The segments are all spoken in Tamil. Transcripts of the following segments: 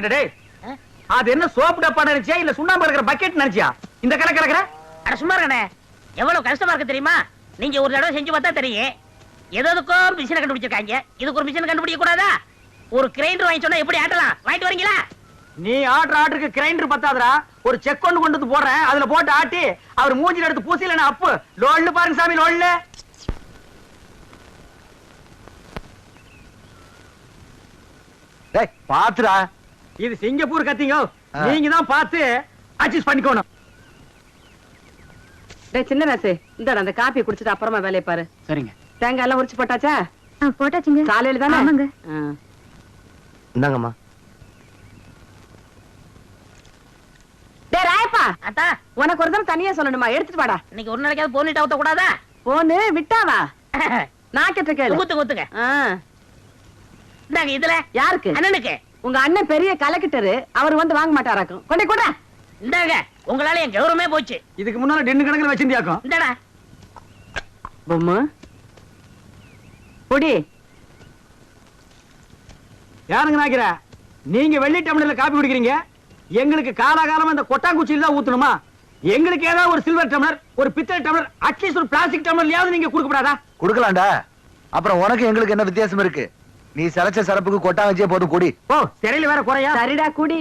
என்னடே அது என்ன சோப்பு டப்பா நினைச்சியா இல்ல சுண்ணாம்பு இருக்கிற பக்கெட் நினைச்சியா இந்த கலை கலக்குற? அட சும்மா இருக்கனே, எவ்வளவு கஷ்டமா இருக்கு தெரியுமா? நீங்க ஒரு தடவை செஞ்சு பார்த்தா தெரியும். எதுக்கும் மிஷினை கண்டுபிடிச்சிருக்காங்க, இதுக்கு ஒரு மிஷினை கண்டுபிடிக்க கூடாதா? ஒரு கிரைண்டர் வாங்கி சொன்னா எப்படி ஆட்டலாம்? வாங்கிட்டு வரீங்களா? நீ ஆர்டருக்கு கிரைண்டர் பத்தாதடா, ஒரு செக் கொண்டு வந்து போடுறேன், அதுல போட்டு ஆட்டி அவர் மூஞ்சில எடுத்து பூசில அப்பு லோல்னு பாருங்க சாமி லோல்னு. டேய் பாத்துடா, இது சிங்கப்பூர் கத்திங்க, நீங்க தான் பார்த்து அட்ஜஸ்ட் பண்ணிக்கணும். டேய் சின்ன ராசு, இந்தடா அந்த காப்பி குடிச்சிட்டு அப்புறமா வேலைய பாரு. சரிங்க. தேங்காய் எல்லாம் உரிச்சு போட்டாச்சா? போட்டாச்சுங்க. காலையில தானே? ஆமாங்க. இந்தாங்கம்மா. டேய் ராயப்பா, அத்தா உனக்கு ஒரு தடவை தனியா சொல்லணுமா? எடுத்துட்டு வாடா. இன்னைக்கு ஒரு நாளைக்காவது போனிட்டு ஊத்த கூடாதா? போனு விட்டாவா? நான் கேட்ட கேளு. ஊத்துங்க ஊத்துங்க. இந்தாங்க இதுல. யாருக்கு? அண்ணனுக்கு. உங்க அண்ணன் பெரிய கலெக்டரு, அவர் வந்து வாங்க மாட்டாராக்கும். கொண்டே கூட. இந்தாங்க, உங்களால என் கௌரவமே போச்சு. இதுக்கு முன்னால டென்னு கணக்குல வச்சிருந்தியாக்கும். இந்தாடா. பொம்மு பொடி. யாருங்க நாக்கிற? நீங்க வெள்ளி டம்ளர்ல காப்பி குடிக்கிறீங்க, எங்களுக்கு காலாகாலமா இந்த கொட்டாங்குச்சியில தான் ஊத்தணுமா? எங்களுக்கு ஏதாவது ஒரு சில்வர் டம்ளர், ஒரு பித்தளை டம்ளர், அட்லீஸ்ட் ஒரு பிளாஸ்டிக் டம்ளர்லயாவது நீங்க கொடுக்கப்படாதா? குடுக்கலாம்டா. அப்புறம் உனக்கு எங்களுக்கு என்ன வித்தியாசம் இருக்கு? நீ சலச்ச சரப்புக்கு கொட்டாங்கச்சியே போதும் குடி. ஓ திரையில வேற குறையா? சரிடா குடி.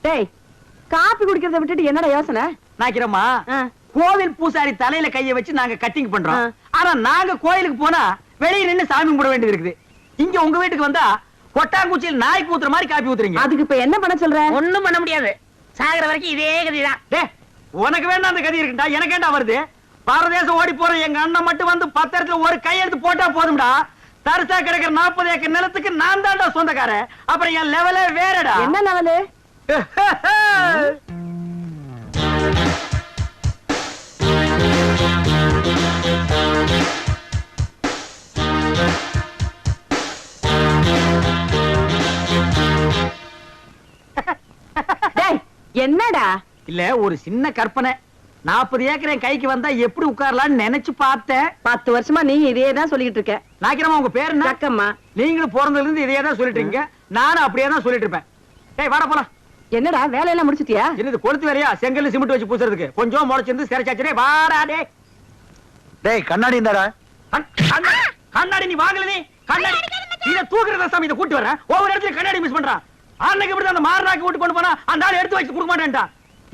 டேய் காப்பி குடிக்கிறத விட்டுட்டு என்னடா யோசனை? நாக்கிறம்மா, கோவில் பூசாரி தலையில கைய வச்சு நாங்க கட்டிங் பண்றோம். ஆனா நாங்க கோயிலுக்கு போனா வெளியே நின்னு சாமி கும்பிட வேண்டியது இருக்குது. இங்க உங்க வீட்டுக்கு வந்தா கொட்டாங்குச்சியில் நாய்க்கு ஊத்துற மாதிரி காப்பி ஊத்துறீங்க. அதுக்கு இப்ப என்ன பண்ண சொல்ற? ஒண்ணும் பண்ண முடியாது. சாகர வரைக்கும் இதே கதிதான். டே உனக்கு வேண்டாம் அந்த கதி இருக்குடா, எனக்கு ஏண்டா வருது? பாரதேசம் ஓடி போற எங்க அண்ணன் மட்டும் வந்து 10 இடத்துல ஒரு கையெழுத்து போட்டா போதும்டா. தரிசா கிடக்கிற 40 ஏக்கர் நிலத்துக்கு நான் தான்டா சொந்தக்காரன். அப்புறம் என் லெவலே வேறடா. என்ன லெவலு? என்னடா? இல்ல ஒரு சின்ன கற்பனை. 40 ஏக்கர் என் கைக்கு வந்தா எப்படி உட்காரலாம்னு நினைச்சு பார்த்தேன். 10 வருஷமா நீ இதே தான் சொல்லிட்டு இருக்க. நாக்கிறமா உங்க பேர் என்ன? அக்கம்மா. நீங்களும் பிறந்ததுல இருந்து இதே தான் சொல்லிட்டு இருக்கீங்க, நானும் அப்படியே தான் சொல்லிட்டு இருப்பேன். டேய் வாடா போலாம். என்னடா வேலையெல்லாம் முடிச்சிட்டியா? என்னது கொளுத்து வேலையா? செங்கல்ல சிமெண்ட் வச்சு பூசுறதுக்கு கொஞ்சம் முளைச்சிருந்து சிறைச்சாச்சே. வாடா டேய். டேய் கண்ணாடி இந்தாடா. கண்ணாடி நீ வாங்கல? நீ கண்ணாடி இத தூக்குறத சாமி, இத கூட்டி வரேன். ஒவ்வொரு இடத்துல கண்ணாடி மிஸ் பண்றான். அன்னைக்கு இப்படி அந்த மாரனாக்கி விட்டு கொண்டு போனா அந்த ஆளு எடுத்து வச்சு கொடுக்க மாட்டேன்டா.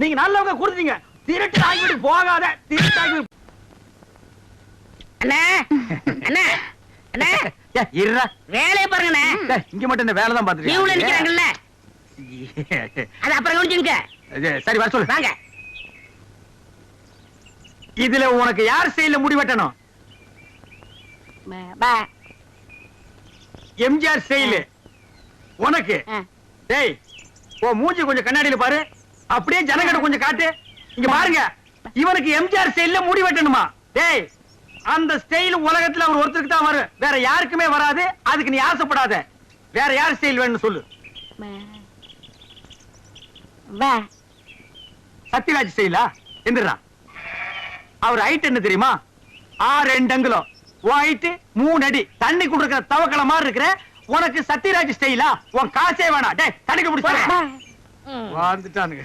நீங்க நல்லவங்க கொடுத்தீங்க, திருட்டு ஆகி விட்டு போகாத. திருட்டு ஆகி அண்ணே அண்ணே அண்ணே இருடா. வேலையை பாருங்கண்ணே. இங்க மட்டும் இந்த வேலை தான் பாத்துட்டு இவங்கள நிக்கிறாங்கல்ல, அது அப்புறம் கவனிச்சுங்க. சரி வர சொல்லு. வாங்க. இதுல உனக்கு யார் ஸ்டைல்ல முடி வெட்டணும்? எம்ஜிஆர் ஸ்டைல் உனக்கு. டேய் ஓ மூஞ்சி கொஞ்சம் கண்ணாடியில பாரு, அப்படியே ஜனங்கட கொஞ்சம் காட்டு. இங்க பாருங்க, இவனுக்கு எம்ஜிஆர் ஸ்டைல்ல முடி வெட்டணுமா? டேய் அந்த ஸ்டைல் உலகத்துல அவர் ஒருத்தருக்கு தான் வரும், வேற யாருக்குமே வராது. அதுக்கு நீ ஆசைப்படாத. வேற யார் ஸ்டைல் வேணும்னு சொல்லு. சத்யராஜ் ஸ்டைலா? எந்திரா. அவர் ஹைட் என்ன தெரியுமா? 6 அங்குலம், ஹைட் 3 அடி. தண்ணி குடுக்கிற தவக்கல மாதிரி இருக்கிற உனக்கு சத்யராஜ் ஸ்டைலா? உன் காசே வேணாம். டேய் தண்ணிக்கு பிடிச்சா வந்துட்டானுங்க.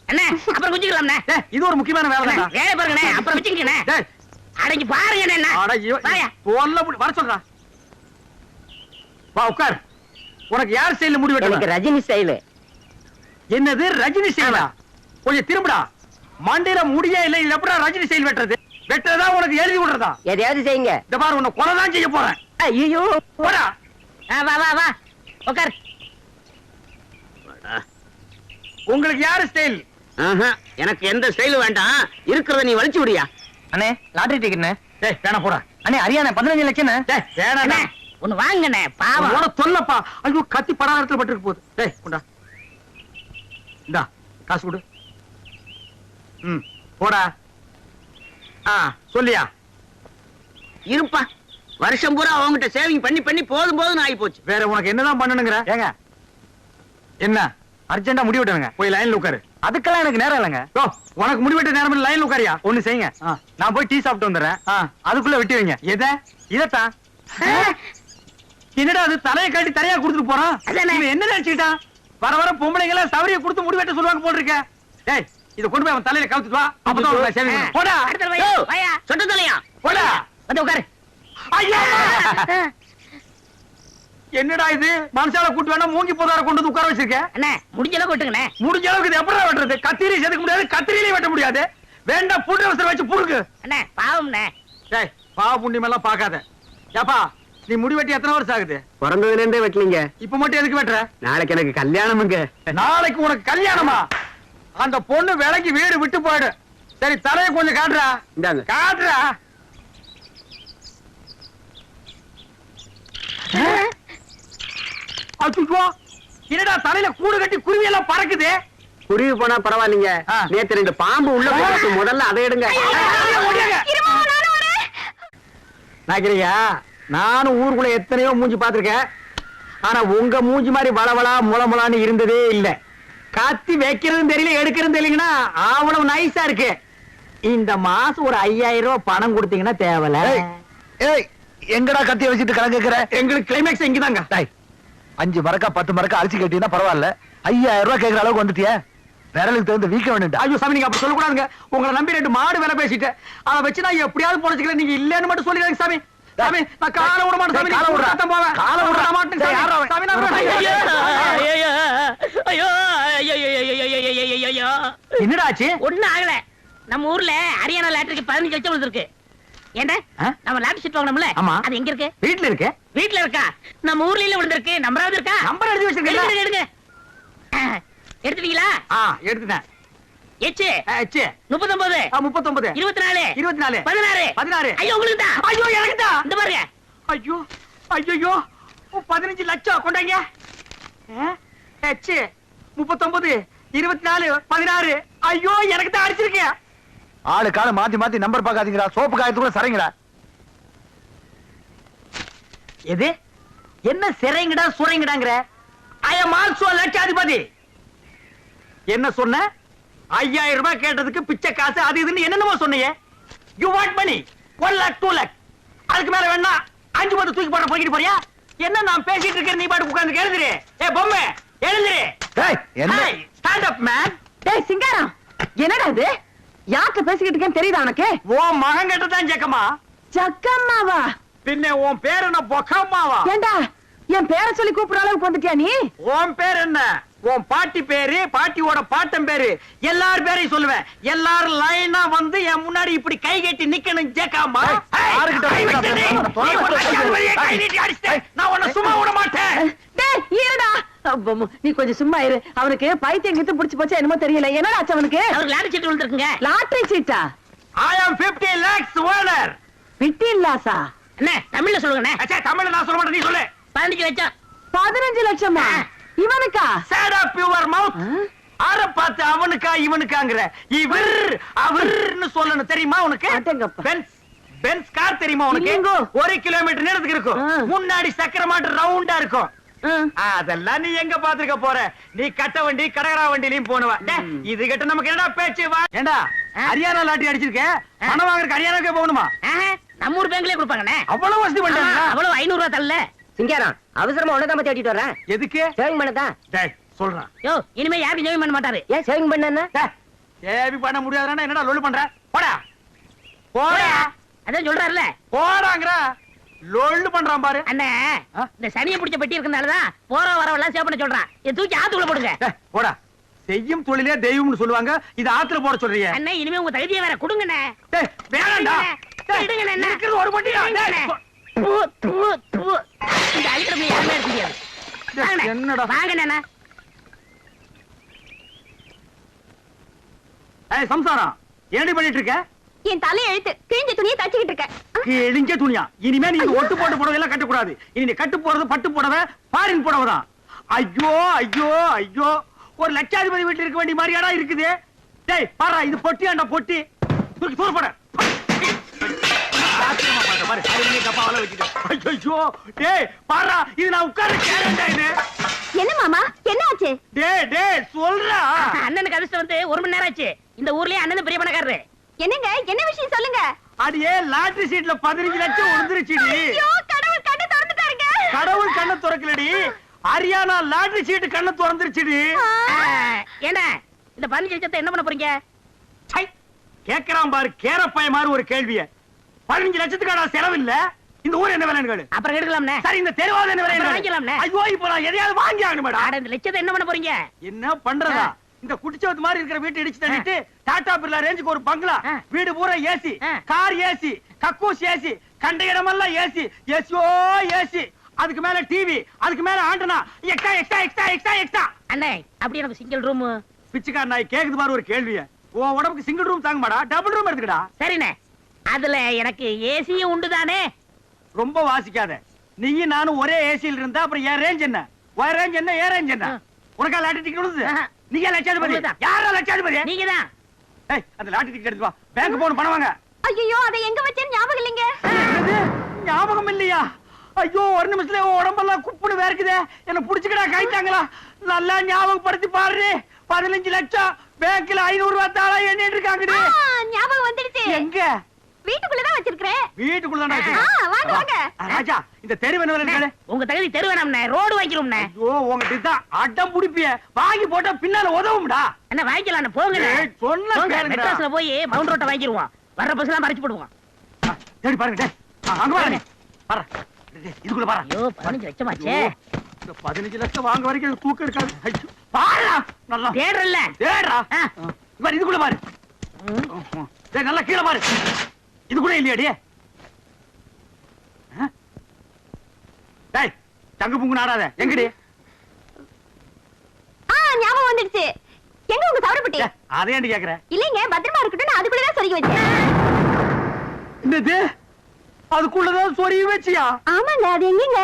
அண்ணே அப்புறம் குஞ்சிக்கலாம்ண்ணே. இது ஒரு முக்கியமான வேலை தான். வேலை பாருங்கண்ணே, அப்புறம் வச்சுக்கண்ணே. அடங்கி பாருங்க. வர சொல்றா. வா உட்கார். உனக்கு யார் ஸ்டைல்ல முடி வெட்டணும்? ரஜினி ஸ்டைல். என்னது ரஜினி ஸ்டைலா? கொஞ்சம் திரும்புடா. மண்டையில முடியே இல்ல, இது எப்படா ரஜினி ஸ்டைல் வெட்டுறது? வெட்டுறதா உனக்கு எழுதி விடுறதா? எதையாவது செய்யுங்க. இந்த பாரு உன்னை கொலை தான் செய்ய போறேன். ஐயோ போடா. வா வா வா உட்கார். உங்களுக்கு யாரு ஸ்டைல்? எனக்கு எந்த ஸ்டைலும் வேண்டாம், இருக்கிறத நீ வலிச்சு விடியா. அண்ணே லாட்டரி டிக்கெட்ண்ணே. டேய் வேணா போடா. அண்ணே அரியாண்ணே 15 லட்சம். டேய் வேணாண்ணே. ஒன்னு வாங்கண்ணே, பாவம். அவனோட சொல்லப்பா. ஐயோ கத்தி படாத இடத்துல பட்டுருக்கு போகுது. டேய் கொண்டா. இந்தா காசு கொடு. போடா. சொல்லியா? இருப்பா, வருஷம் பூரா அவங்ககிட்ட சேவிங் பண்ணி பண்ணி போதும் போதும் ஆகி போச்சு. வேற உனக்கு என்னதான் பண்ணணுங்கிற? ஏங்க என்ன அர்ஜென்டா முடி வெட்டணுங்க. போய் லைன்ல உட்காரு. அதுக்கெல்லாம் எனக்கு நேரம் இல்லைங்க. உனக்கு முடி வெட்ட நேரம் இல்ல, லைன்ல உட்காரியா? ஒண்ணு செய்யுங்க, நான் போய் டீ சாப்பிட்டு வந்துடுறேன். அதுக்குள்ள வெட்டி வைங்க. எதை? இதத்தான். என்னடா அது தலையை காட்டி தரையா கொடுத்துட்டு போறான்? அதானே. இவன் என்ன நினைச்சுக்கிட்டான்? வர வர பொம்பளைங்க எல்லாம் சவரிய கொடுத்து முடி வெட்ட சொல்லுவாங்க போல இருக்க. டேய் இத கொண்டு போய் அவன் தலையில கவுத்துட்டு வா. அப்பதான் உனக்கு சேவிங் பண்ணும். போடா. அடுத்த வாயா வாயா சொந்த தலையா போடா. வந்து உட்காரு. ஐயோ என்னடா இது மனுஷால கூட்டு வேணா மூங்கி போதார கொண்டு வந்து உட்கார வச்சிருக்க. அண்ணே முடிஞ்ச அளவுக்கு விட்டுங்கண்ணே. முடிஞ்ச அளவுக்கு இது எப்படா வெட்டுறது? கத்திரி செதுக்க முடியாது, கத்திரியிலே வெட்ட முடியாது. வேண்டாம் புட்டு அவசரம் வச்சு புடுக்கு. அண்ணே பாவம்ண்ணே. டேய் பாவ புண்ணியம் எல்லாம் பார்க்காத. ஏப்பா நீ முடி வெட்டி எத்தனை வருஷம் ஆகுது? பிறந்ததுல இருந்தே வெட்டலீங்க. இப்ப மட்டும் எதுக்கு வெட்டுற? நாளைக்கு எனக்கு கல்யாணமுங்க. நாளைக்கு உனக்கு கல்யாணமா? அந்த பொண்ணு விலைக்கு வீடு விட்டு போயிடு. சரி தலையை கொஞ்சம் காட்டுறா. இந்தாங்க. காட்டுறா. அச்சுக்கோ என்னடா தலையில கூடு கட்டி குருவி எல்லாம் பறக்குது. குருவி போனா பரவாயில்லைங்க. ஆ. நேத்து 2 பாம்பு உள்ள போட்டு முதல்ல அதை எடுங்க. நாக்கிரியா நானும் ஊருக்குள்ள எத்தனையோ மூஞ்சி பாத்திருக்கேன். ஆனா உங்க மூஞ்சி மாதிரி வளவளா முளமுளான்னு இருந்ததே இல்ல. கத்தி வைக்கிறதும் தெரியல எடுக்கிறதும் தெரியலங்கன்னா அவ்வளவு நைஸா இருக்கு. இந்த மாசம் ஒரு 5000 ரூபாய் பணம் கொடுத்தீங்கன்னா தேவல. ஏய், ஏய் எங்கடா கத்திய வச்சுட்டு கலங்குற? எங்களுக்கு கிளைமேக்ஸ் இங்கதாங்க. 5 மரக்கா 10 மரக்கா அரிசி கட்டினா பரவாயில்ல. 5000 ரூபாய் கேக்குற அளவுக்கு வந்துட்டிய. விரலுக்கு தகுந்த வீக்க வேணும்டா. ஐயோ சாமி நீங்க அப்படி சொல்லக்கூடாதுங்க. உங்களை நம்பி 2 மாடு வேலை பேசிட்டேன். அதை வச்சு நான் எப்படியாவது பொழைச்சிக்கிறேன். நீங்க இல்லன்னு மட்டும் சொல்லிடுங்க சாமி. சாமி நான் கால விட மாட்டேன் சாமி. காலை விடுறா. சத்தம் போவேன். காலை விடுறா. மாட்டேன் சரி, யாரா அவன்? சாமி நான் ஐயோ விடுறேன். ஐயோ ஐயோ ஐயோ ஐயோ என்னடா ஆச்சு? ஒண்ணும் ஆகல. நம்ம ஊர்ல ஹரியானா லாட்டரிக்கு 15 லட்சம் விழுந்திருக்கு. ஏண்டா ஆ? நம்ம லாட்டரி சீட் வாங்கணும்ல ஆமா. அது எங்க இருக்கு? வீட்டுல இருக்கு. வீட்ல இருக்கா? நம்ம ஊர்ல இல்ல விழுந்திருக்கு. நம்பராவது இருக்கா? நம்பர் எழுதி வச்சிருக்கீங்களா? எடுங்க எடுங்க. எடுத்துட்டீங்களா? எடுத்துட்டேன். எச்சு ஆச்சு. 39 39 24 24 16 16. ஐயோ உங்களுக்கு தான். ஐயோ எனக்கு தான். இந்த பாருங்க. ஐயோ ஐயோ 15 லட்சம் கொண்டாங்க. எச்சு 39 24 16. ஐயோ எனக்கு தான் அடிச்சிருக்கேன். ஆளு கால மாத்தி மாத்தி நம்பர் பாக்காதீங்கடா. சோப்பு காயத்துக்குள்ள சரிங்கடா. எது என்ன சிறைங்கடா சுரைங்கடாங்கற? ஐ அம் ஆல்சோ லட்சாதிபதி. என்ன சொன்ன? 5000 ரூபாய் கேட்டதுக்கு பிச்சை காசு அது இதுன்னு என்னென்னமோ சொன்னீங்க. You want money 1 lakh 2 lakh. அதுக்கு மேல வேணா 5 10 தூக்கி போட போயிட்டு போறியா? என்ன நான் பேசிட்டு இருக்கேன் நீ பாட்டு உட்கார்ந்து எழுதுறே. ஏய் பொம்மை எழுதுறே. டேய் என்ன? Stand up man. டேய் சிங்காரம் என்னடா இது? யார்கிட்ட பேசிக்கிட்டு இருக்கேன்னு தெரியுதா உனக்கு? ஓ மகன் கிட்ட தான் ஜக்கம்மா. ஜக்கம்மாவா? பின்ன உன் பேர் என்ன பொக்கம்மாவா? ஏண்டா என் பேரை சொல்லி கூப்பிடுற அளவுக்கு வந்துட்டியா நீ? உன் பேர் என்ன? உன் பாட்டி பேரு, பாட்டியோட பாட்டன் பேரு, எல்லார் பேரையும் சொல்லுவேன். எல்லாரும் லைனா வந்து என் முன்னாடி இப்படி கை கட்டி நிக்கணும் ஜேக்காமா. யாருக்கிட்ட நான் உன்னை சும்மா விட மாட்டேன். டேய் இருடா. அப்பம்மு, நீ கொஞ்சம் சும்மா இரு. அவனுக்கு பைத்தியம் கித்து புடிச்சு போச்சா என்னமோ தெரியல. என்னடா ஆச்சு அவனுக்கு? அவருக்கு லாட்டரி சீட் விழுந்திருக்குங்க. லாட்டரி சீட்டா? I am 50 lakhs owner. 15 லாஸா? அண்ணே தமிழ்ல சொல்லுங்கண்ணே. அச்சா தமிழ்ல நான் சொல்ல மாட்டேன், நீ சொல்லு. 15 லட்சம். 15 லட்சமா? இவனுக்கா? Shut up your mouth. ஆற பார்த்து அவனுக்கா இவனுக்காங்கற. இவர் அவர்னு சொல்லணும் தெரியுமா உனக்கு? அடேங்கப்பா. பென்ஸ் கார் தெரியுமா உனக்கு? இல்லைங்கோ. 1 கிலோமீட்டர் நேரத்துக்கு இருக்கும். முன்னாடி சக்கர மாட்டு ரவுண்டா இருக்கும். அதெல்லாம் நீ எங்க பாத்துக்க போற? நீ கட்ட வண்டி கடகரா வண்டிலையும் போனவா. இது கிட்ட நமக்கு என்னடா பேச்சு? வா ஏண்டா ஹரியானா லாட்டரி அடிச்சிருக்க, பணம் வாங்குறதுக்கு ஹரியானாக்கே போகணுமா? நம்ம ஊர் பேங்க்லயே கொடுப்பாங்கண்ணே. அவ்வளவு வசதி பண்ணிட்டாங்க. அவ்வளவு 500 ரூபாய் தரல. சிங்காரம் அவசரமா உனதான் பத்தி ஓட்டிட்டு வரேன். எதுக்கு? சேவிங் பண்ணதான். டேய் சொல்றேன். யோ இனிமே யாரும் ஜெயம் பண்ண மாட்டாரு. ஏன் சேவிங் பண்ணா? சேவி பண்ண முடியாதுன்னா என்னடா லொல்லு பண்ற? போடா போடா. அதான் சொல்றாருல. போடாங்கற லொல்லு பண்றான் பாரு. அண்ணே இந்த சனியை பிடிச்ச பெட்டி இருக்கனாலதான் போற வரவெல்லாம் சேவ் பண்ண சொல்றான். இதை தூக்கி ஆத்துக்குள்ள போடுங்க. போடா. செய்யும் தொழிலே தெய்வம்னு சொல்லுவாங்க. இது ஆத்துல போட சொல்றீங்க. அண்ணே இனிமே உங்க தகுதியை வேற கொடுங்கண்ணே. டேய் வேணாம்டா. விடுங்கண்ணே. இருக்கிறது ஒரு வண்டியா? இந்த அழிக்கிறவங்க யாருமே இருக்க முடியாது. என்னடா? வாங்கண்ணே. ஏய் சம்சாரம் என்னடி பண்ணிட்டு இருக்க? என் தலை எழுத்து கிழிஞ்ச துணியை தச்சுக்கிட்டு இருக்கேன். கிழிஞ்ச துணியா? இனிமே நீ ஒட்டு போட்டு புடவை எல்லாம் கட்ட கூடாது. இனி நீ கட்டு போறது பட்டு புடவை, ஃபாரின் புடவை தான். ஐயோ ஐயோ ஐயோ, ஒரு லட்சாதிபதி வீட்டுல இருக்க வேண்டிய மாதிரியாடா இருக்குது. டேய் பாரா, இது பொட்டியாண்டா பொட்டி. தூக்கி தூர போட. பாரு அருமையா டப்பாவல வச்சிட்டு. ஐயோ டேய் பாரா, இது நான் உட்கார்ற சேரண்டா இது. என்ன மாமா என்ன ஆச்சு? டேய் டேய் சொல்றா. அண்ணனுக்கு அதிர்ஷ்டம் வந்து 1 மணி நேரம் ஆச்சு. இந்த ஊர்லயே அண்ணன் பெரிய பணக்காரரு. என்னங்க என்ன விஷயம் சொல்லுங்க. அடியே லாட்டரி சீட்ல 15 லட்சம் விழுந்துருச்சுடி. ஐயோ கடவுள் கண்ணை திறந்துட்டாருங்க. கடவுள் கண்ணை திறக்கலடி, ஹரியானா லாட்டரி சீட்டு கண்ணை திறந்துருச்சுடி. என்ன இந்த 15 லட்சத்தை என்ன பண்ண போறீங்க? கேக்குறான் பாரு கேரப்பாய மாதிரி ஒரு கேள்விய. 15 லட்சத்துக்கான செலவு இல்ல, இந்த ஊர் என்ன விலைன்னு கேளு. அப்புறம் எடுக்கலாம்னே. சரி இந்த தெருவாத என்ன விலைன்னு வாங்கிக்கலாம்னே. ஐயோ இப்ப நான் எதையாவது வாங்கி ஆகணும் மேடம். அட இந்த லட்சத்தை என்ன பண்ண போறீங்க? என்ன பண்றதா? இந்த குடிச்சவத்து மாதிரி இருக்கிற வீட்டை இடிச்சு தள்ளிட்டு டாடா பிர்லா ரேஞ்சுக்கு ஒரு பங்களா, வீடு பூரா ஏசி, கார் ஏசி, கக்கூஸ் ஏசி, கண்ட இடமெல்லாம் ஏசி, ஏசியோ ஏசி, அதுக்கு மேல டிவி, அதுக்கு மேல antenna, extra extra extra extra extra. அண்ணே அப்படி எனக்கு சிங்கிள் ரூம். பிச்சைக்கார நாய் கேக்குது பாரு ஒரு கேள்விய. உன் உடம்புக்கு சிங்கிள் ரூம் தாங்க மாடா, டபுள் ரூம் எடுத்துக்கடா. சரிண்ணே, அதுல எனக்கு ஏசியும் உண்டு தானே? ரொம்ப வாசிக்காத. நீயும் நானும் ஒரே ஏசியில் இருந்தா அப்புறம் என் ரேஞ்ச் என்ன, உன் ரேஞ்ச் என்ன, என் ரேஞ்ச் என்ன? உனக்கா லாட்டரி டிக்கெட் விழுது? நீங்க லட்சாதிபதி. யாரா லட்சாதிபதி? நீங்க தான். ஏய் அந்த லாட்டரி டிக்கெட் எடுத்து வா, பேங்க் போன் பணம் வாங்க. ஐயோ அதை எங்க வச்சேன்னு ஞாபகம் இல்லைங்க. என்னது? ஞாபகம் இல்லையா? ஐயோ ஒரு நிமிஷத்துல உடம்பெல்லாம் குப்புன்னு வேர்க்குதே, என்ன புடிச்சுக்கடா கைத்தாங்களா? நல்லா ஞாபகப்படுத்தி பாரு. 15 லட்சம் பேங்க்ல 500 ரூபாய் தாளா எண்ணிட்டு இருக்காங்கடி. ஞாபகம் வந்துடுச்சு. எங்க? வீட்டுக்குள்ளதான் வச்சிருக்கேன். வீட்டுக்குள்ள வாங்க வாங்க. ராஜா இந்த தெரு வேணும். உங்க தகுதி தெரு வேணாம்ண்ணே, ரோடு வாங்கிக்கிறோம்ண்ணே. ஐயோ உங்ககிட்ட தான் அடம் புடிப்பிய, வாங்கி போட்டா பின்னால உதவும்டா. என்ன வாங்கிக்கலாம் போங்க. சொன்ன கேளுங்கடா. மெட்ராஸ்ல போய் மவுண்ட் ரோட்ட வாங்கிடுவோம், வர்ற பஸ் எல்லாம் மறைச்சு போடுவோம். தேடி பாருங்க டேய். அங்க பாருங்க பாரு, இதுக்குள்ள பாரு. ஐயோ 15 லட்சம் ஆச்சே. இந்த 15 லட்சம் வாங்க வரைக்கும் தூக்கம் இருக்காது. ஐயோ பாருடா, நல்லா தேடுறல்ல. தேடுடா. பாரு இதுக்குள்ள பாரு. டேய் நல்லா கீழ பாரு. இதுக்குள்ள இல்லையாடி? டேய் தங்க புங்கு நாடாத. எங்கடி? ஞாபகம் வந்துடுச்சு. எங்க உங்க சவரப்பட்டி? அதை ஏன்டி கேக்குற? இல்லைங்க பத்திரமா இருக்கட்டும், நான் அதுக்குள்ளதான் சொருகி வச்சேன். என்னது? அதுக்குள்ளதான் சொருகி வச்சியா? ஆமாங்க, அது எங்கங்க?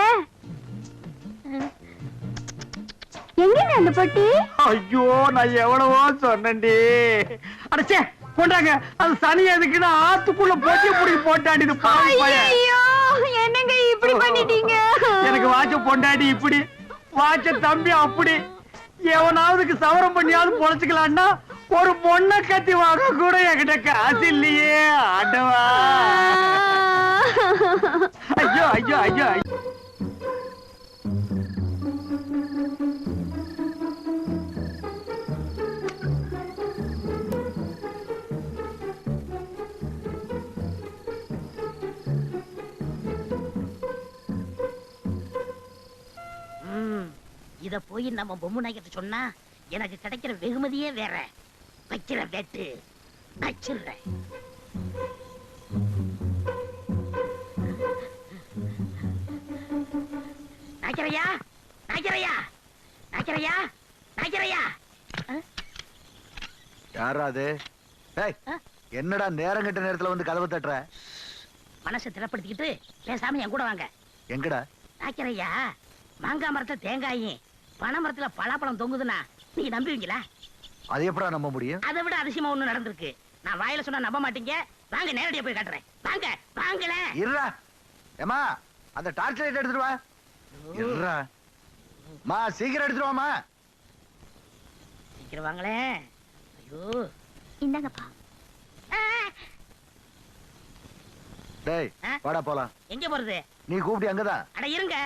எங்கங்க அந்த பொட்டி? ஐயோ நான் எவ்வளவோ சொன்னேன்டி. அடச்சே கொண்டாங்க, அது சனி எதுக்குன்னு ஆத்துக்குள்ள போட்டி புடி போட்டாடி. இது பாவி பையன். ஐயோ என்னங்க இப்படி பண்ணிட்டீங்க? எனக்கு வாட்ச பொண்டாடி இப்படி, வாட்ச தம்பி அப்படி. எவனாவதுக்கு சவரம் பண்ணியாவது பொழைச்சுக்கலான்னா ஒரு பொண்ணை கத்தி வாங்க கூட என்கிட்ட காசு இல்லையே. ஆண்டவா ஐயோ ஐயோ ஐயோ. இத போய் நம்ம பொம்மை நாய்க்கிட்ட சொன்னா எனக்கு கிடைக்கிற வெகுமதியே வேற. வைக்கிற வெட்டு வச்சிடுறேன். நாய்க்கரையா நாய்க்கரையா நாய்க்கரையா நாய்க்கரையா. யாரா அது? என்னடா நேரம் கெட்ட நேரத்துல வந்து கதவை தட்டுற? மனசை திடப்படுத்திக்கிட்டு பேசாம என் கூட வாங்க. எங்கடா? நாய்க்கரையா, மாங்காய் மரத்துல தேங்காயும் பனை மரத்துல பலாப்பழம் தொங்குதுன்னா நீங்க நம்புவீங்களா? அது எப்படா நம்ப முடியும்? அதை விட அதிசயமா ஒண்ணு நடந்திருக்கு. நான் வாயில சொன்னா நம்ப மாட்டீங்க. வாங்க நேரடியா போய் காட்டுறேன். வாங்க வாங்கல. இருடா. ஏமா அந்த டார்ச் லைட் எடுத்துட்டு வா. இருடா. மா சீக்கிரம் எடுத்துட்டு வாமா. சீக்கிரம் வாங்களே. ஐயோ இந்தாங்கப்பா. டேய் வாடா போலாம். எங்க போறது? நீ கூப்பிட்டு அங்கதான். அட இருங்க,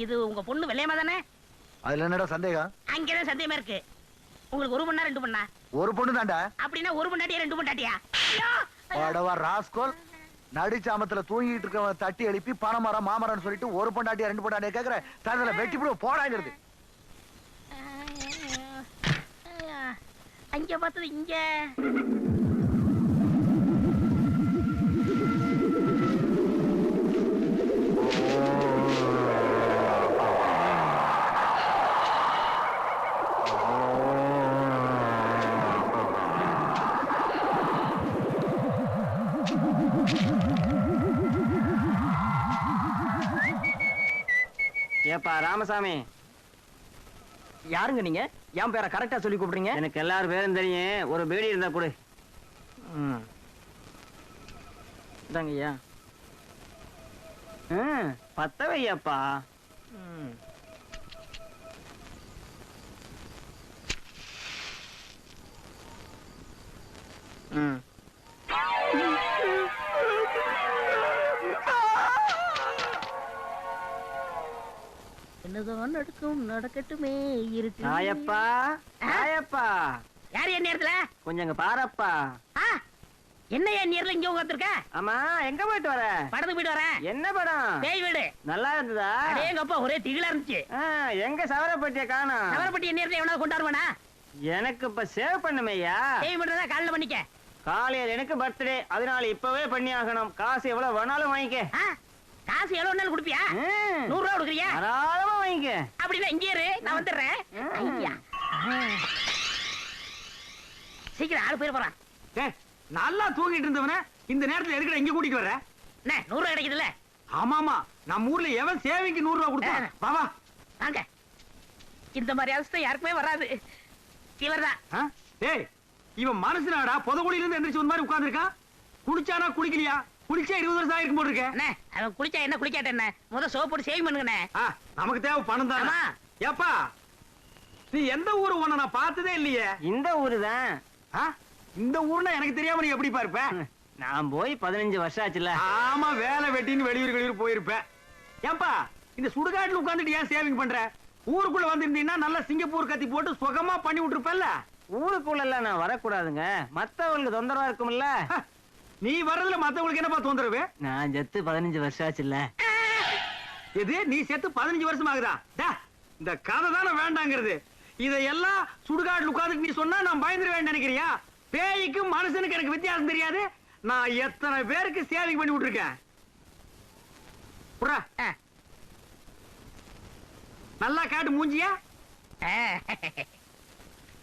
இது உங்க பொண்ணு வெள்ளையமா தானே? அதுல என்னடா சந்தேகம்? அங்கதான் சந்தேகமா இருக்கு. உங்களுக்கு ஒரு பொண்ணா 2 பொண்ணா? ஒரு பொண்ணு தான்டா. அப்படின்னா ஒரு பொண்டாட்டியா 2 பொண்டாட்டியா? அடவா ராஸ்கோல், நடுச்சாமத்துல தூங்கிட்டு இருக்கவன் தட்டி எழுப்பி பணமரம் மாமரம்னு சொல்லிட்டு ஒரு பொண்டாட்டியா 2 பொண்டாட்டியா கேக்குற? தரல வெட்டி போடு போடாங்கிறது. அங்க பார்த்தது இங்க. ஏப்பா ராமசாமி, யாருங்க நீங்க? என் பேரை கரெக்டா சொல்லி கூப்பிடுறீங்க? எனக்கு எல்லாரும் பேரும் தெரியும். ஒரு பீடி இருந்தா கொடு. இதாங்க ஐயா. பத்த வையப்பா. நடக்கட்டும் நடக்கட்டுமே இருக்கு தாயப்பா தாயப்பா யாரு என் நேரத்துல கொஞ்சம் இங்க பாரப்பா. ஆ, என்ன என் நேரத்துல இங்க உட்காந்துருக்க? ஆமா எங்க போயிட்டு வர? படத்துக்கு போயிட்டு வரேன். என்ன படம்? பேய் வீடு. நல்லா இருந்ததா? எங்க அப்பா ஒரே திகிலா இருந்துச்சு. எங்க சவரப்பட்டிய காணோம். சவரப்பட்டி என் நேரத்துல எவனாவது கொண்டாடுவானா? எனக்கு இப்ப சேவ் பண்ணுமையா? சேவ் பண்றதா காலைல பண்ணிக்க. காலையில எனக்கு பர்த்டே, அதனால இப்பவே பண்ணி ஆகணும். காசு எவ்வளவு வேணாலும் வாங்கிக்க. காசு எவ்வளவு நாள் கொடுப்பியா? 100 ரூபா கொடுக்குறியா? தாராளமா வாங்கிக்க. அப்படின்னா இங்கே இரு, நான் வந்துடுறேன். ஐயா. சீக்கிரம் ஆளு போயிட போறான். டேய், நல்லா தூங்கிட்டு இருந்தவன இந்த நேரத்துல எதுக்குடா இங்க கூட்டிட்டு வர? என்ன 100 ரூபா கிடைக்குதுல்ல? ஆமாமா, நம்ம ஊர்ல எவன் சேவிங்க்கு 100 ரூபா கொடுத்தான்? வா வா. வாங்க. இந்த மாதிரி அவஸ்தை யாருக்குமே வராது. இவர்தான். டேய், இவன் மனசுனாடா புதகுழியில இருந்து எந்திரிச்சு வந்த மாதிரி உட்கார்ந்திருக்கான். குளிச்சானா குளிக்கலையா? குளிச்சா 20 வருஷம் ஆயிருக்கும் போல இருக்கு. அண்ணே, அவன் குளிச்சா என்ன குளிக்காட்ட என்ன? முத சோப் போட்டு சேவிங் பண்ணுங்கண்ணே. நமக்கு தேவை பணம் தான். ஆமா. ஏப்பா, நீ எந்த ஊரு உன்னை நான் பார்த்ததே இல்லையே. இந்த ஊருதான். இந்த ஊர்னா எனக்கு தெரியாம நீ எப்படி இருப்ப? நான் போய் 15 வருஷம் ஆச்சுல. ஆமா, வேலை வெட்டின்னு வெளியூர் போயிருப்பேன். ஏப்பா, இந்த சுடுகாட்டுல உட்கார்ந்துட்டு ஏன் சேவிங் பண்ற? ஊருக்குள்ள வந்திருந்தீங்கன்னா நல்லா சிங்கப்பூர் கத்தி போட்டு சுகமா பண்ணி விட்டுருப்பல்ல. ஊருக்குள்ள எல்லாம் நான் வரக்கூடாதுங்க, மத்தவங்களுக்கு தொந்தரவா இருக்கும்ல. நீ வர்றதுல மத்தவங்களுக்கு என்னப்பா தொந்தரவு? நான் செத்து 15 வருஷம் ஆச்சுல்ல. எது, நீ செத்து 15 வருஷம் ஆகுதா? இந்த கதை தானே வேண்டாங்கிறது. இதையெல்லாம் சுடுகாட்டுல உட்கார்ந்து நீ சொன்னா நான் பயந்துருவேன் நினைக்கிறியா? பேய்க்கும் மனுஷனுக்கு எனக்கு வித்தியாசம் தெரியாது. நான் எத்தனை பேருக்கு சேவிங் பண்ணி விட்டுருக்கேன். நல்லா காட்டு மூஞ்சியா.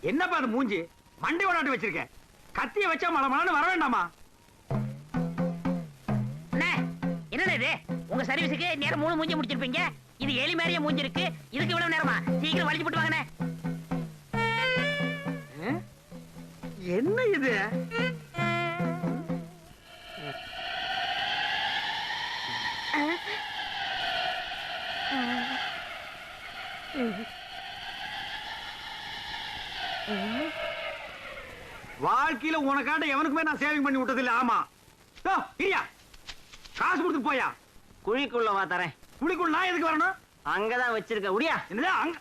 என்னப்பா அது மூஞ்சி? மண்டை ஓடாட்டு வச்சிருக்க. கத்திய வச்சா மழை வர வேண்டாமா? என்ன இது? உங்க சர்வீஸுக்கு நேரம் 3 மூஞ்சி முடிச்சிருப்பீங்க. இது எலி மாதிரியே மூஞ்சி இருக்கு. இதுக்கு இவ்வளவு நேரமா? சீக்கிரம் வலிச்சு போட்டு வாங்கண்ணே. என்ன இது? வாழ்க்கையில உனக்காட்ட எவனுக்குமே நான் சேவிங் பண்ணி விட்டது இல்ல. ஆமா, இல்லையா? காசு கொடுத்து போயா. குழிக்குள்ள வா தரேன். குழிக்குள்ள நான் எதுக்கு வரணும்? அங்கதான் வச்சிருக்க. உடியா. என்னது அங்க?